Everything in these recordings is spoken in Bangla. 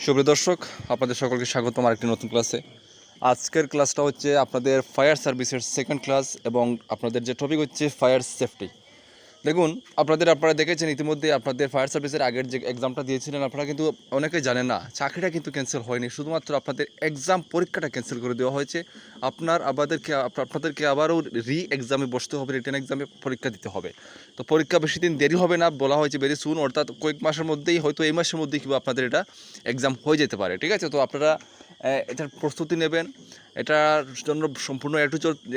সুপ্রিয় দর্শক, আপনাদের সকলকে স্বাগতম আরেকটি নতুন ক্লাসে। আজকের ক্লাসটা হচ্ছে আপনাদের ফায়ার সার্ভিসের সেকেন্ড ক্লাস এবং আপনাদের যে টপিক হচ্ছে ফায়ার সেফটি। দেখুন, আপনারা দেখেছেন ইতিমধ্যে আপনাদের ফায়ার সার্ভিসের আগের যে এক্সামটা দিয়েছিলেন, আপনারা কিন্তু অনেকেই জানেন না, চাকরিটা কিন্তু ক্যান্সেল হয়নি, শুধুমাত্র আপনাদের এক্সাম পরীক্ষাটা ক্যান্সেল করে দেওয়া হয়েছে। আপনাদেরকে আবারও এক্সামে বসতে হবে, রিটেন এক্সামে পরীক্ষা দিতে হবে। তো পরীক্ষা বেশি দিন দেরি হবে না, বলা হয়েছে ভেরি সুন, অর্থাৎ কয়েক মাসের মধ্যেই, হয়তো এই মাসের মধ্যেই কিন্তু আপনাদের এটা এক্সাম হয়ে যেতে পারে। ঠিক আছে, তো আপনারা এটার প্রস্তুতি নেবেন, এটার জন্য সম্পূর্ণ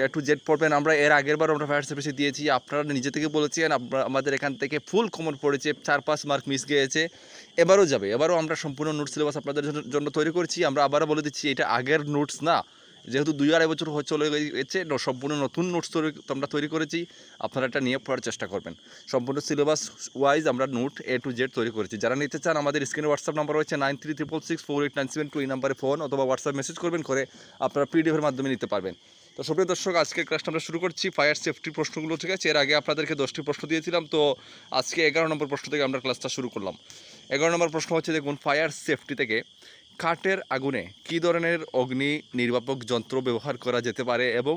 এ টু জেড পড়বেন। আমরা এর আগেরবার আমরা ফায়ার সার্ভিসে দিয়েছি, আপনারা নিজে থেকে বলেছেন, আমাদের এখান থেকে ফুল কমন পড়েছে, 4-5 মার্ক মিস গিয়েছে, এবারও যাবে। এবারও আমরা সম্পূর্ণ নোট সিলেবাস আপনাদের জন্য তৈরি করছি। আমরা আবারও বলে দিচ্ছি, এটা আগের নোটস না, যেহেতু 2-2.5 বছর চলে গেছে, সম্পূর্ণ নতুন নোটস আমরা তৈরি করেছি। আপনারা এটা নিয়ে পড়ার চেষ্টা করবেন। সম্পূর্ণ সিলেবাস ওয়াইজ আমরা নোট এ টু জেড তৈরি করেছি। যারা নিতে চান, আমাদের স্ক্রিনে হোয়াটসঅ্যাপ নাম্বার রয়েছে 9366648972, এই নাম্বারে ফোন অথবা হোয়াটসঅ্যাপ মেসেজ করবেন, করে আপনারা পিডিএফের মাধ্যমে নিতে পারবেন। তো সুপ্রিয় দর্শক, আজকের ক্লাসটা আমরা শুরু করছি ফায়ার সেফটির প্রশ্নগুলো। ঠিক আছে, এর আগে আপনাদেরকে 10টি প্রশ্ন দিয়েছিলাম, তো আজকে 11 নম্বর প্রশ্ন থেকে আমরা ক্লাসটা শুরু করলাম। 11 নম্বর প্রশ্ন হচ্ছে, দেখুন, ফায়ার সেফটি থেকে কাঠের আগুনে কী ধরনের অগ্নি নির্বাপক যন্ত্র ব্যবহার করা যেতে পারে, এবং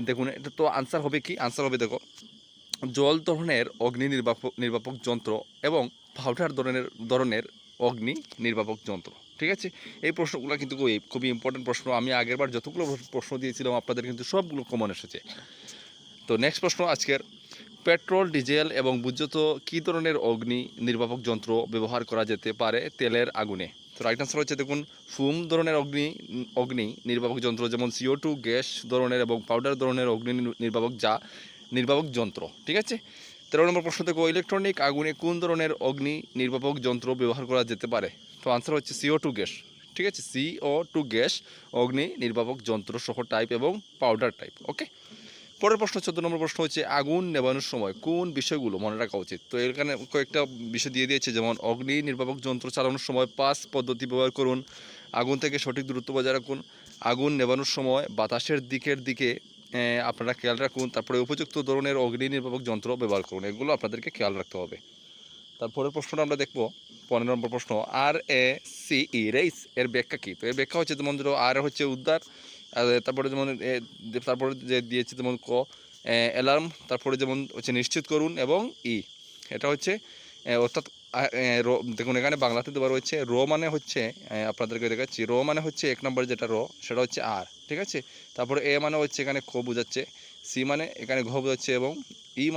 দেখুন, এটা তো আনসার হবে কি, আনসার হবে, দেখো, জল ধরনের অগ্নি নির্বাপক যন্ত্র এবং পাউডার ধরনের অগ্নি নির্বাপক যন্ত্র। ঠিক আছে, এই প্রশ্নগুলো কিন্তু খুবই ইম্পর্টেন্ট প্রশ্ন। আমি আগেরবার যতগুলো প্রশ্ন দিয়েছিলাম আপনাদের কিন্তু সবগুলো কমন এসেছে। তো নেক্সট প্রশ্ন আজকের, পেট্রোল, ডিজেল এবং বুঝত কী ধরনের অগ্নি নির্বাপক যন্ত্র ব্যবহার করা যেতে পারে তেলের আগুনে? তো রাইট আনসার হচ্ছে, দেখুন, ফুম ধরনের অগ্নি নির্বাপক যন্ত্র, যেমন CO2 গ্যাস ধরনের এবং পাউডার ধরনের অগ্নি নির্বাপক যন্ত্র। ঠিক আছে, 13 নম্বর প্রশ্ন থেকে, ইলেকট্রনিক আগুনে কোন ধরনের অগ্নি নির্বাপক যন্ত্র ব্যবহার করা যেতে পারে? তো আনসার হচ্ছে CO2 গ্যাস। ঠিক আছে, CO2 গ্যাস অগ্নি নির্বাপক যন্ত্র সহ টাইপ এবং পাউডার টাইপ। ওকে, পরের প্রশ্ন 14 নম্বর প্রশ্ন হচ্ছে, আগুন নেভানোর সময় কোন বিষয়গুলো মনে রাখা উচিত? তো এখানে কয়েকটা বিষয় দিয়ে দিয়েছে, যেমন অগ্নি নির্বাপক যন্ত্র চালানোর সময় 5 পদ্ধতি ব্যবহার করুন, আগুন থেকে সঠিক দূরত্ব বজায় রাখুন, আগুন নেভানোর সময় বাতাসের দিকে আপনারা খেয়াল রাখুন, তারপরে উপযুক্ত ধরনের অগ্নি নির্বাপক যন্ত্র ব্যবহার করুন। এগুলো আপনাদেরকে খেয়াল রাখতে হবে। তারপরের প্রশ্নটা আমরা দেখব, 15 নম্বর প্রশ্ন, RACE রেইস এর ব্যাখ্যা কী? তো এর ব্যাখ্যা হচ্ছে, যেমন ধরো, আর হচ্ছে উদ্ধার, তারপরে যেমন তারপরে যে দিয়েছে যেমন অ্যালার্ম, তারপরে যেমন হচ্ছে নিশ্চিত করুন, এবং এটা হচ্ছে অর্থাৎ দেখুন, এখানে বাংলাতে দেওয়া রয়েছে, মানে হচ্ছে, আপনাদেরকে দেখাচ্ছি, মানে হচ্ছে 1 নম্বর যেটা সেটা হচ্ছে আর। ঠিক আছে, তারপরে মানে হচ্ছে এখানে বোঝাচ্ছে, সি মানে এখানে বোঝাচ্ছে, এবং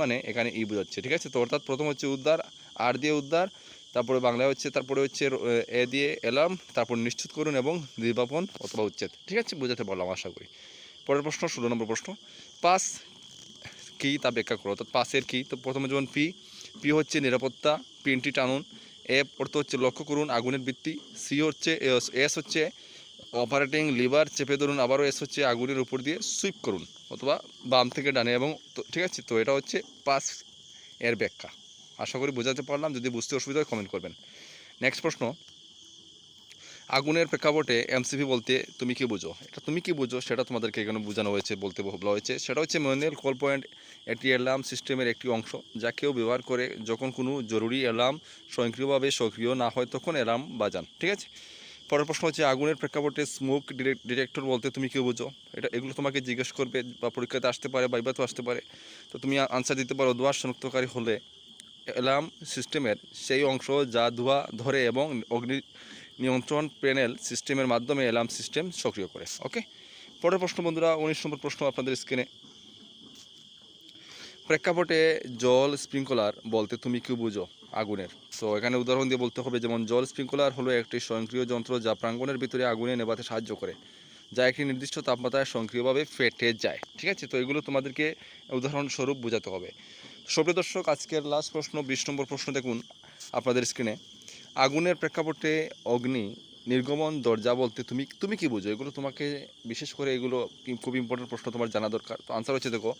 মানে এখানে বোঝাচ্ছে। ঠিক আছে, তো অর্থাৎ প্রথম হচ্ছে উদ্ধার, আর দিয়ে উদ্ধার, তারপরে বাংলায় হচ্ছে, তারপরে হচ্ছে এ দিয়ে অ্যালার্ম, তারপর নিশ্চিত করুন এবং নির্বাপন অথবা উচ্ছেদ। ঠিক আছে, বোঝাতে পারলাম আশা করি। পরের প্রশ্ন 16 নম্বর প্রশ্ন, পাস কী তা ব্যাখ্যা করো। অর্থাৎ পাসের কী? তো প্রথমে যেমন পি হচ্ছে নিরাপত্তা, পিনটি টানুন, অর্থ হচ্ছে লক্ষ্য করুন আগুনের বৃত্তি, এস হচ্ছে অপারেটিং লিভার চেপে ধরুন, আবারও এস হচ্ছে আগুনের উপর দিয়ে সুইপ করুন অথবা বাম থেকে ডানে, এবং ঠিক আছে, তো এটা হচ্ছে পাস এর ব্যাখ্যা। আশা করি বোঝাতে পারলাম, যদি বুঝতে অসুবিধা হয় কমেন্ট করবেন। নেক্সট প্রশ্ন, আগুনের প্রেক্ষাপটে MCP বলতে তুমি কি বুঝো? এটা তুমি কি বুঝো সেটা তোমাদেরকে এখানে বোঝানো হয়েছে, বলা হয়েছে। সেটা হচ্ছে ম্যানুয়াল কল পয়েন্ট, একটি অ্যালার্ম সিস্টেমের একটি অংশ যা কেউ ব্যবহার করে যখন কোনো জরুরি অ্যালার্ম স্বয়ংক্রিয়ভাবে সক্রিয় না হয় তখন অ্যালার্ম বাজান। ঠিক আছে, পরের প্রশ্ন হচ্ছে, আগুনের প্রেক্ষাপটে স্মোক ডিটেক্টর বলতে তুমি কি বুঝো? এগুলো তোমাকে জিজ্ঞেস করবে বা পরীক্ষাতে আসতে পারে, বাইবাতেও আসতে পারে। তো তুমি আনসার দিতে পারো, ধোঁয়া শনাক্তকারী হলে অ্যালার্ম সিস্টেমের সেই অংশ যা ধোঁয়া ধরে এবং অগ্নি নিয়ন্ত্রণ প্যানেল সিস্টেমের মাধ্যমে অ্যালার্ম সিস্টেম সক্রিয় করে। ওকে, পরের প্রশ্ন বন্ধুরা, 19 নম্বর প্রশ্ন আপনাদের স্ক্রিনে, প্রেক্ষাপটে জল স্প্রিংকলার বলতে তুমি কি বুঝো আগুনের? তো এখানে উদাহরণ দিয়ে বলতে হবে, যেমন জল স্প্রিংকলার হলো একটি স্বয়ংক্রিয় যন্ত্র যা প্রাঙ্গণের ভিতরে আগুনে নেভাতে সাহায্য করে, যা একটি নির্দিষ্ট তাপমাত্রায় স্বয়ংক্রিয়ভাবে ফেটে যায়। ঠিক আছে, তো এগুলো তোমাদেরকে উদাহরণস্বরূপ বোঝাতে হবে। সুপ্রিয় দর্শক, আজকের লাস্ট প্রশ্ন 20 নম্বর প্রশ্ন দেখুন আপনাদের স্ক্রিনে, আগুনের প্রেক্ষাপটে অগ্নি নির্গমন দরজা বলতে তুমি কি বুঝো? এগুলো তোমাকে বিশেষ করে এগুলো খুব ইম্পর্টেন্ট প্রশ্ন, তোমার জানা দরকার। তো আনসার হচ্ছে, দেখো,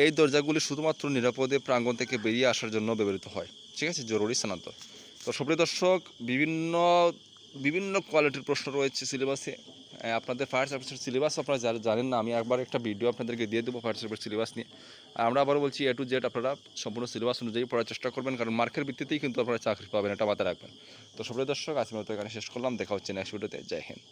এই দরজাগুলি শুধুমাত্র নিরাপদে প্রাঙ্গণ থেকে বেরিয়ে আসার জন্য ব্যবহৃত হয়। ঠিক আছে, জরুরি স্থানান্তর। তো সুপ্রিয় দর্শক, বিভিন্ন কোয়ালিটির প্রশ্ন রয়েছে সিলেবাসে, আপনাদের ফায়ার সার্ভিসের সিলেবাস আপনারা জানেন না, আমি একবার একটা ভিডিও আপনাদেরকে দিয়ে দেবো ফায়ার সার্ভিস সিলেবাস নিয়ে। আর আমরা আবারও বলছি A to Z আপনারা সম্পূর্ণ সিলেবাস অনুযায়ী পড়ার চেষ্টা করবেন, কারণ মার্কের ভিত্তিতেই কিন্তু আপনারা চাকরি পাবেন, এটা মাথায় রাখবেন। তো সবাই দর্শক, আজকের মতো এখানে শেষ করলাম, দেখা হচ্ছে নেক্সট ভিডিওতে। জয় হিন্দ।